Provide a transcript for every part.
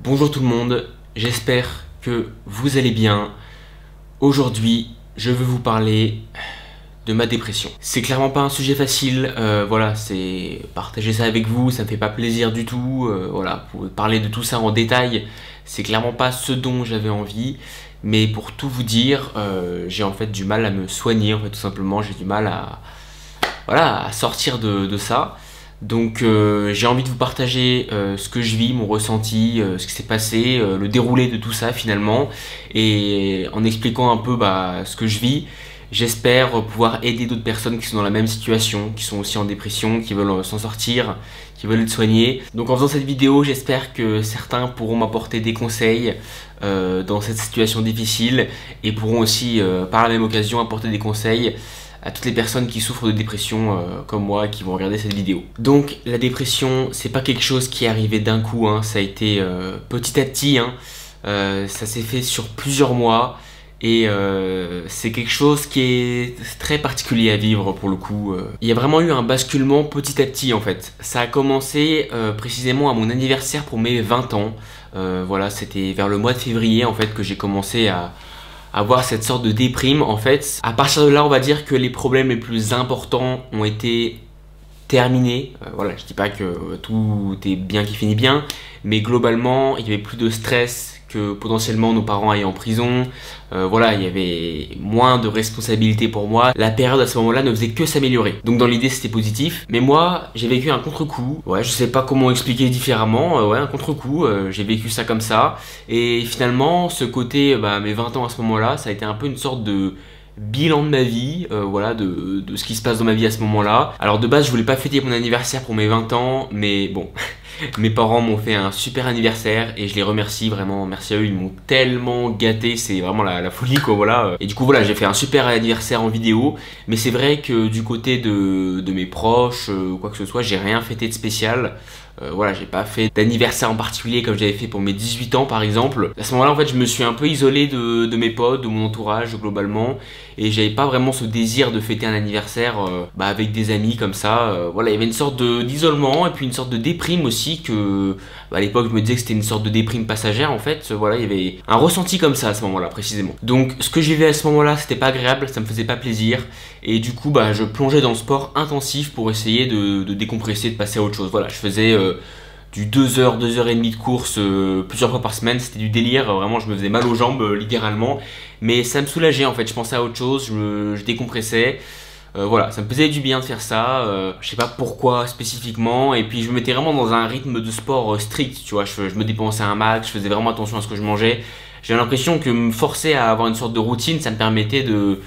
Bonjour tout le monde, j'espère que vous allez bien. Aujourd'hui, je veux vous parler de ma dépression. C'est clairement pas un sujet facile, voilà, c'est partager ça avec vous, ça me fait pas plaisir du tout, voilà, pour parler de tout ça en détail, c'est clairement pas ce dont j'avais envie, mais pour tout vous dire, j'ai en fait du mal à me soigner, en fait, tout simplement, j'ai du mal à, voilà, à sortir de ça. Donc j'ai envie de vous partager ce que je vis, mon ressenti, ce qui s'est passé, le déroulé de tout ça finalement, et en expliquant un peu ce que je vis, j'espère pouvoir aider d'autres personnes qui sont dans la même situation, qui sont aussi en dépression, qui veulent s'en sortir, qui veulent être soignées. Donc en faisant cette vidéo, j'espère que certains pourront m'apporter des conseils dans cette situation difficile, et pourront aussi par la même occasion apporter des conseils à toutes les personnes qui souffrent de dépression comme moi, qui vont regarder cette vidéo. Donc la dépression, c'est pas quelque chose qui est arrivé d'un coup, hein, ça a été petit à petit, hein, ça s'est fait sur plusieurs mois, et c'est quelque chose qui est très particulier à vivre pour le coup. Il y a vraiment eu un basculement petit à petit en fait. Ça a commencé précisément à mon anniversaire pour mes 20 ans. Voilà, c'était vers le mois de février en fait que j'ai commencé à avoir cette sorte de déprime en fait. À partir de là, on va dire que les problèmes les plus importants ont été terminés. Voilà, je dis pas que tout est bien qui finit bien, mais globalement, il y avait plus de stress que potentiellement nos parents aillent en prison. Voilà, il y avait moins de responsabilités pour moi. La période à ce moment-là ne faisait que s'améliorer. Donc dans l'idée, c'était positif. Mais moi, j'ai vécu un contre-coup. Ouais, je sais pas comment expliquer différemment. Ouais, un contre-coup. J'ai vécu ça comme ça. Et finalement, ce côté, mes 20 ans à ce moment-là, ça a été un peu une sorte de bilan de ma vie, voilà, de ce qui se passe dans ma vie à ce moment-là. Alors de base, je voulais pas fêter mon anniversaire pour mes 20 ans, mais bon, mes parents m'ont fait un super anniversaire et je les remercie vraiment, merci à eux, ils m'ont tellement gâté, c'est vraiment la folie quoi, voilà. Et du coup voilà, j'ai fait un super anniversaire en vidéo, mais c'est vrai que du côté de mes proches, quoi que ce soit, j'ai rien fêté de spécial. Voilà, j'ai pas fait d'anniversaire en particulier comme j'avais fait pour mes 18 ans par exemple. À ce moment-là, en fait, je me suis un peu isolé de mes potes, de mon entourage globalement, et j'avais pas vraiment ce désir de fêter un anniversaire avec des amis comme ça. Voilà, il y avait une sorte d'isolement et puis une sorte de déprime aussi que à l'époque je me disais que c'était une sorte de déprime passagère en fait. Voilà, il y avait un ressenti comme ça à ce moment-là précisément. Donc ce que j'ai vu à ce moment-là, c'était pas agréable, ça me faisait pas plaisir, et du coup je plongeais dans le sport intensif pour essayer de décompresser, de passer à autre chose. Voilà, je faisais du 2 heures, 2 heures et demie de course plusieurs fois par semaine, c'était du délire, vraiment je me faisais mal aux jambes littéralement, mais ça me soulageait en fait, je pensais à autre chose, je décompressais, voilà, ça me faisait du bien de faire ça, je sais pas pourquoi spécifiquement, et puis je me mettais vraiment dans un rythme de sport strict, tu vois, je me dépensais un max, je faisais vraiment attention à ce que je mangeais, j'avais l'impression que me forcer à avoir une sorte de routine, ça me permettait de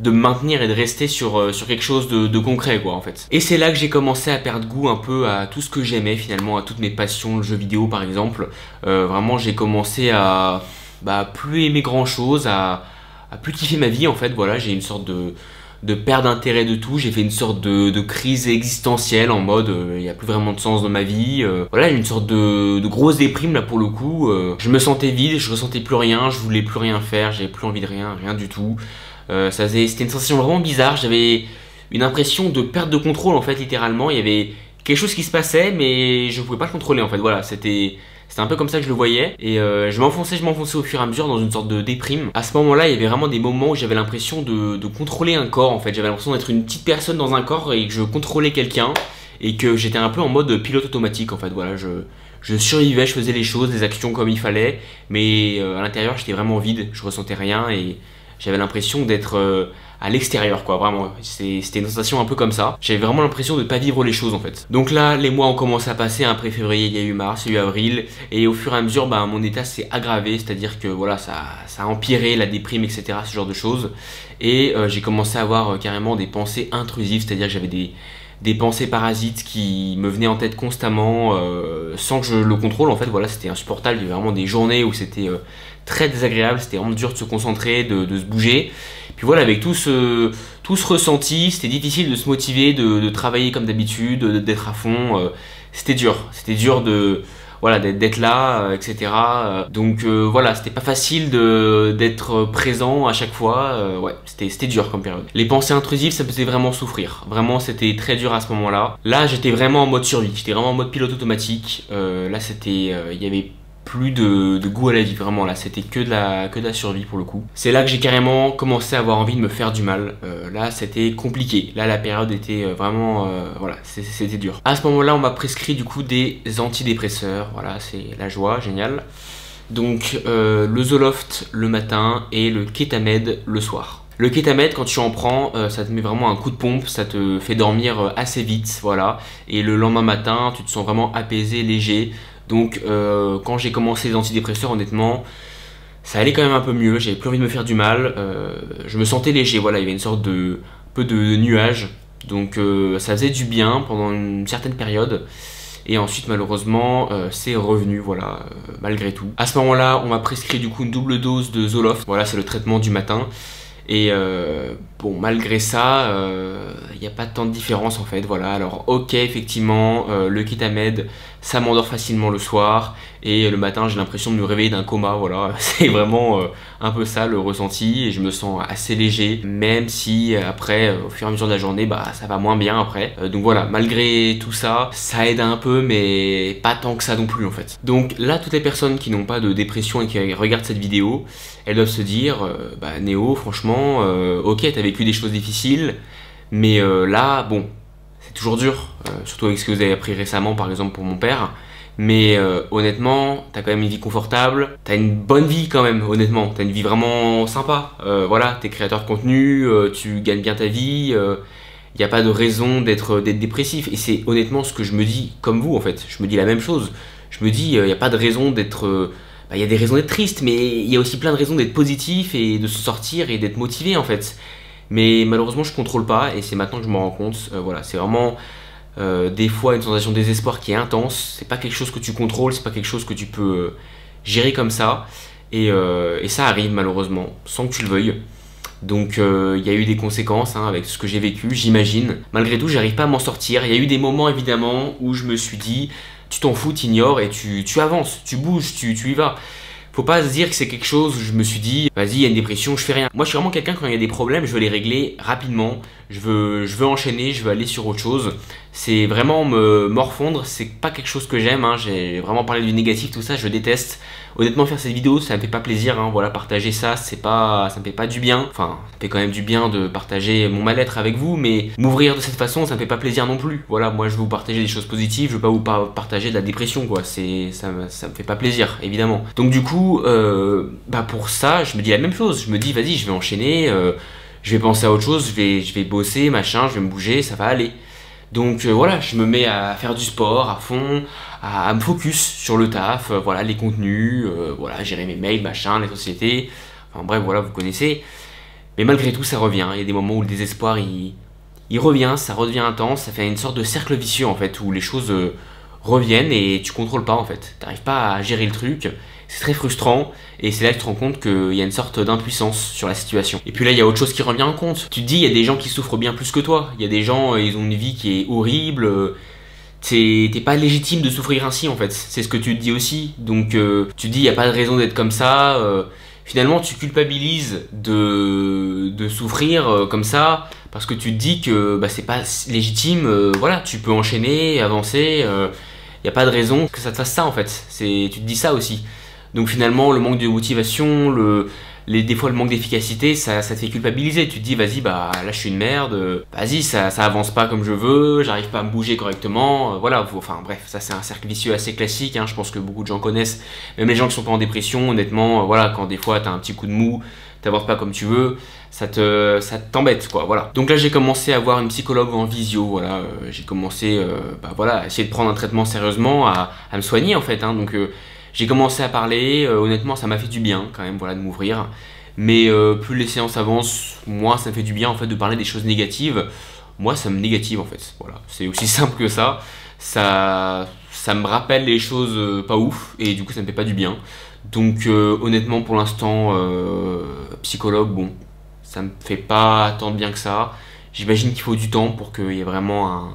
me maintenir et de rester sur quelque chose de concret quoi en fait. Et c'est là que j'ai commencé à perdre goût un peu à tout ce que j'aimais finalement, à toutes mes passions, le jeu vidéo par exemple. Vraiment j'ai commencé à plus aimer grand chose, à plus kiffer ma vie en fait. Voilà, j'ai une sorte de perte d'intérêt de tout, j'ai fait une sorte de crise existentielle en mode il n'y a plus vraiment de sens dans ma vie. Voilà, j'ai une sorte de grosse déprime là pour le coup. Je me sentais vide, je ressentais plus rien, je voulais plus rien faire, j'avais plus envie de rien du tout. C'était une sensation vraiment bizarre, j'avais une impression de perte de contrôle en fait littéralement, il y avait quelque chose qui se passait mais je ne pouvais pas le contrôler en fait, voilà, c'était un peu comme ça que je le voyais, et je m'enfonçais au fur et à mesure dans une sorte de déprime. À ce moment là, il y avait vraiment des moments où j'avais l'impression de contrôler un corps en fait, j'avais l'impression d'être une petite personne dans un corps et que je contrôlais quelqu'un, et que j'étais un peu en mode pilote automatique en fait, voilà, je survivais, je faisais les choses, les actions comme il fallait, mais à l'intérieur j'étais vraiment vide, je ressentais rien et j'avais l'impression d'être à l'extérieur quoi, vraiment, c'était une sensation un peu comme ça. J'avais vraiment l'impression de pas vivre les choses en fait. Donc là, les mois ont commencé à passer, après février, il y a eu mars, il y a eu avril, et au fur et à mesure, mon état s'est aggravé, c'est-à-dire que voilà, ça a empiré, la déprime, etc., ce genre de choses, et j'ai commencé à avoir carrément des pensées intrusives, c'est-à-dire que j'avais des pensées parasites qui me venaient en tête constamment sans que je le contrôle en fait. Voilà, c'était insupportable, il y avait vraiment des journées où c'était très désagréable, c'était vraiment dur de se concentrer, de se bouger. Puis voilà, avec tout ce ressenti, c'était difficile de se motiver, de travailler comme d'habitude, d'être à fond. C'était dur voilà, d'être là, etc. Donc voilà, c'était pas facile d'être présent à chaque fois. Ouais, c'était dur comme période. Les pensées intrusives, ça me faisait vraiment souffrir. Vraiment, c'était très dur à ce moment-là. Là, j'étais vraiment en mode survie. J'étais vraiment en mode pilote automatique. Là, il y avait plus de goût à la vie, vraiment là, c'était que de la survie pour le coup. C'est là que j'ai carrément commencé à avoir envie de me faire du mal. Là c'était compliqué, là la période était vraiment, voilà, c'était dur. À ce moment-là on m'a prescrit du coup des antidépresseurs, voilà, c'est la joie, génial. Donc le Zoloft le matin et le Ketamed le soir. Le Ketamed, quand tu en prends, ça te met vraiment un coup de pompe, ça te fait dormir assez vite, voilà. Et le lendemain matin, tu te sens vraiment apaisé, léger. Donc quand j'ai commencé les antidépresseurs, honnêtement, ça allait quand même un peu mieux, j'avais plus envie de me faire du mal. Je me sentais léger, voilà, il y avait une sorte de peu de nuage. Donc ça faisait du bien pendant une certaine période. Et ensuite malheureusement c'est revenu, voilà, malgré tout. À ce moment-là on m'a prescrit du coup une double dose de Zoloft, voilà c'est le traitement du matin. Et bon, malgré ça, il n'y a pas tant de différence en fait, voilà. Alors ok, effectivement, le Ketamed, ça m'endort facilement le soir. Et le matin, j'ai l'impression de me réveiller d'un coma, voilà. C'est vraiment un peu ça le ressenti. Et je me sens assez léger, même si après, au fur et à mesure de la journée, bah ça va moins bien après. Donc voilà, malgré tout ça, ça aide un peu, mais pas tant que ça non plus en fait. Donc là, toutes les personnes qui n'ont pas de dépression et qui regardent cette vidéo, elles doivent se dire, bah Néo, franchement, ok, t'as vécu des choses difficiles, mais là, bon, c'est toujours dur, surtout avec ce que vous avez appris récemment, par exemple pour mon père. Mais honnêtement, t'as quand même une vie confortable, t'as une bonne vie quand même, honnêtement, t'as une vie vraiment sympa. Voilà, t'es créateur de contenu, tu gagnes bien ta vie, y a pas de raison d'être dépressif. Et c'est honnêtement ce que je me dis, comme vous en fait, je me dis la même chose. Je me dis, y a pas de raison d'être... il y a des raisons d'être triste, mais il y a aussi plein de raisons d'être positif et de se sortir et d'être motivé en fait. Mais malheureusement je contrôle pas et c'est maintenant que je m'en rends compte. Voilà, c'est vraiment des fois une sensation de désespoir qui est intense. C'est pas quelque chose que tu contrôles, c'est pas quelque chose que tu peux gérer comme ça. Et ça arrive malheureusement, sans que tu le veuilles. Donc il y a eu des conséquences hein, avec ce que j'ai vécu, j'imagine. Malgré tout, j'arrive pas à m'en sortir. Il y a eu des moments évidemment où je me suis dit, tu t'en fous, t'ignores et tu avances, tu bouges, tu y vas. Faut pas se dire que c'est quelque chose où je me suis dit, vas-y, il y a une dépression, je fais rien. Moi, je suis vraiment quelqu'un, quand il y a des problèmes, je veux les régler rapidement. Je veux enchaîner, je veux aller sur autre chose. C'est vraiment me morfondre, c'est pas quelque chose que j'aime. Hein. J'ai vraiment parlé du négatif, tout ça, je déteste. Honnêtement, faire cette vidéo, ça me fait pas plaisir. Hein. Voilà, partager ça, ça me fait pas du bien. Enfin, ça me fait quand même du bien de partager mon mal-être avec vous, mais m'ouvrir de cette façon, ça me fait pas plaisir non plus. Voilà, moi, je veux vous partager des choses positives, je veux pas vous partager de la dépression, quoi. Ça me fait pas plaisir, évidemment. Donc du coup, pour ça, je me dis la même chose. Je me dis, vas-y, je vais enchaîner. Je vais penser à autre chose, je vais bosser, machin, je vais me bouger, ça va aller. Donc voilà, je me mets à faire du sport à fond, à me focus sur le taf, voilà, les contenus, voilà, gérer mes mails, machin, les sociétés, enfin bref, voilà, vous connaissez. Mais malgré tout, ça revient, il y a des moments où le désespoir, il revient, ça redevient intense, ça fait une sorte de cercle vicieux en fait, où les choses reviennent et tu contrôles pas en fait, t'arrives pas à gérer le truc. C'est très frustrant et c'est là que tu te rends compte qu'il y a une sorte d'impuissance sur la situation. Et puis là, il y a autre chose qui revient en compte. Tu te dis, il y a des gens qui souffrent bien plus que toi. Il y a des gens, ils ont une vie qui est horrible. T'es pas légitime de souffrir ainsi en fait. C'est ce que tu te dis aussi. Donc tu te dis, il n'y a pas de raison d'être comme ça. Finalement, tu culpabilises de souffrir comme ça parce que tu te dis que c'est pas légitime. Voilà, tu peux enchaîner, avancer. Il n'y a pas de raison que ça te fasse ça en fait. Tu te dis ça aussi. Donc finalement, le manque de motivation, des fois le manque d'efficacité, ça te fait culpabiliser. Tu te dis, vas-y, là je suis une merde, vas-y, ça avance pas comme je veux, j'arrive pas à me bouger correctement, voilà. Enfin bref, ça c'est un cercle vicieux assez classique, hein, je pense que beaucoup de gens connaissent. Même les gens qui sont pas en dépression, honnêtement, voilà, quand des fois t'as un petit coup de mou, t'avances pas comme tu veux, ça t'embête quoi, voilà. Donc là j'ai commencé à voir une psychologue en visio, voilà, j'ai commencé à essayer de prendre un traitement sérieusement, à me soigner en fait, hein, donc j'ai commencé à parler, honnêtement ça m'a fait du bien quand même, voilà, de m'ouvrir. Mais plus les séances avancent, moins ça me fait du bien en fait de parler des choses négatives. Moi ça me négative en fait, voilà, c'est aussi simple que ça. Ça me rappelle les choses pas ouf et du coup ça me fait pas du bien. Donc honnêtement pour l'instant, psychologue, bon, ça me fait pas tant de bien que ça. J'imagine qu'il faut du temps pour qu'il y ait vraiment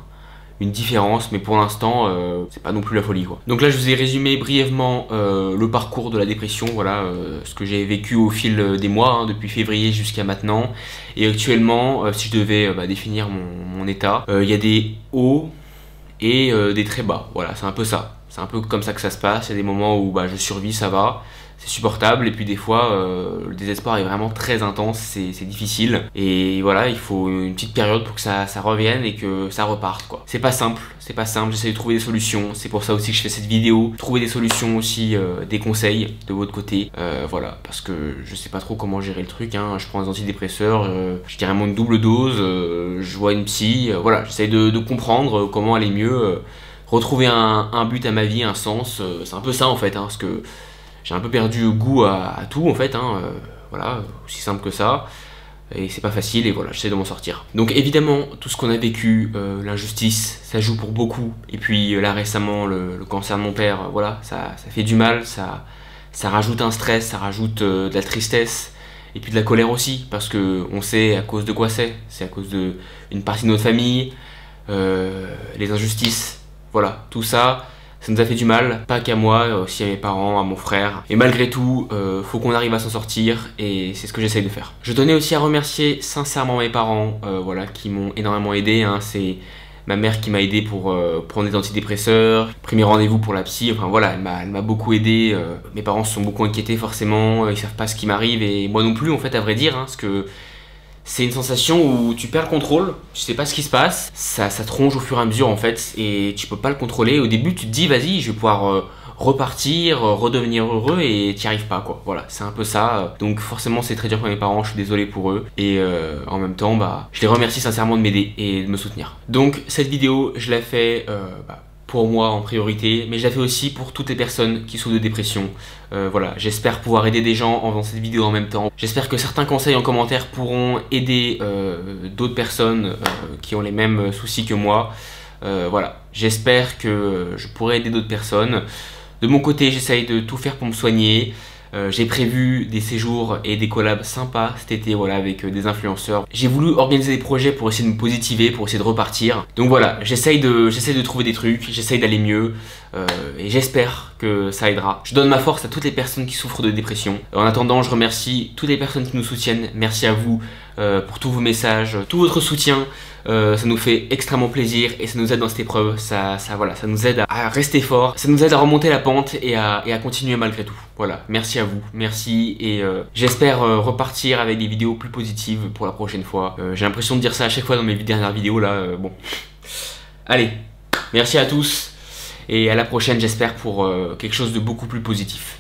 une différence, mais pour l'instant c'est pas non plus la folie quoi. Donc là je vous ai résumé brièvement le parcours de la dépression, voilà, ce que j'ai vécu au fil des mois, hein, depuis février jusqu'à maintenant. Et actuellement, si je devais définir mon état, il y a des hauts et des très bas, voilà, c'est un peu ça. c'est un peu comme ça que ça se passe. Il y a des moments où je survis, ça va, c'est supportable, et puis des fois le désespoir est vraiment très intense, c'est difficile, et voilà, il faut une petite période pour que ça revienne et que ça reparte quoi. C'est pas simple, j'essaie de trouver des solutions, c'est pour ça aussi que je fais cette vidéo, trouver des solutions aussi, des conseils de votre côté, voilà, parce que je sais pas trop comment gérer le truc, hein. Je prends des antidépresseurs, je dirais une double dose, je vois une psy, voilà, j'essaie de comprendre comment aller mieux, retrouver un but à ma vie, un sens, c'est un peu ça en fait, hein, parce que j'ai un peu perdu goût à tout en fait, hein, voilà, aussi simple que ça, et c'est pas facile, et voilà, j'essaie de m'en sortir. Donc évidemment, tout ce qu'on a vécu, l'injustice, ça joue pour beaucoup, et puis là récemment, le cancer de mon père, voilà, ça fait du mal, ça rajoute un stress, ça rajoute de la tristesse, et puis de la colère aussi, parce que on sait à cause de quoi c'est à cause d'une partie de notre famille, les injustices, voilà, tout ça. Ça nous a fait du mal, pas qu'à moi, aussi à mes parents, à mon frère. Et malgré tout, faut qu'on arrive à s'en sortir, et c'est ce que j'essaye de faire. Je tenais aussi à remercier sincèrement mes parents, voilà, qui m'ont énormément aidé, hein. C'est ma mère qui m'a aidé pour prendre des antidépresseurs, premier rendez-vous pour la psy, enfin voilà, elle m'a beaucoup aidé. Mes parents se sont beaucoup inquiétés forcément, ils savent pas ce qui m'arrive, et moi non plus en fait à vrai dire, hein, parce que c'est une sensation où tu perds le contrôle, tu sais pas ce qui se passe, ça te ronge au fur et à mesure en fait, et tu peux pas le contrôler. Au début tu te dis vas-y, je vais pouvoir repartir, redevenir heureux, et t'y arrives pas quoi, voilà, c'est un peu ça. Donc forcément c'est très dur pour mes parents, je suis désolé pour eux, et en même temps je les remercie sincèrement de m'aider et de me soutenir. Donc cette vidéo je la fais pour moi en priorité, mais je la fais aussi pour toutes les personnes qui souffrent de dépression. Voilà, j'espère pouvoir aider des gens en faisant cette vidéo en même temps. J'espère que certains conseils en commentaire pourront aider d'autres personnes qui ont les mêmes soucis que moi. Voilà, j'espère que je pourrai aider d'autres personnes. De mon côté, j'essaye de tout faire pour me soigner. J'ai prévu des séjours et des collabs sympas cet été, voilà, avec des influenceurs. J'ai voulu organiser des projets pour essayer de me positiver, pour essayer de repartir. Donc voilà, j'essaye de trouver des trucs, j'essaye d'aller mieux, et j'espère que ça aidera. Je donne ma force à toutes les personnes qui souffrent de dépression. En attendant, je remercie toutes les personnes qui nous soutiennent. Merci à vous pour tous vos messages, tout votre soutien. Ça nous fait extrêmement plaisir, et ça nous aide dans cette épreuve, voilà, ça nous aide à rester fort, ça nous aide à remonter la pente et à continuer malgré tout. Voilà, merci à vous, merci, et j'espère repartir avec des vidéos plus positives pour la prochaine fois. J'ai l'impression de dire ça à chaque fois dans mes dernières vidéos là, bon. Allez, merci à tous, et à la prochaine j'espère pour quelque chose de beaucoup plus positif.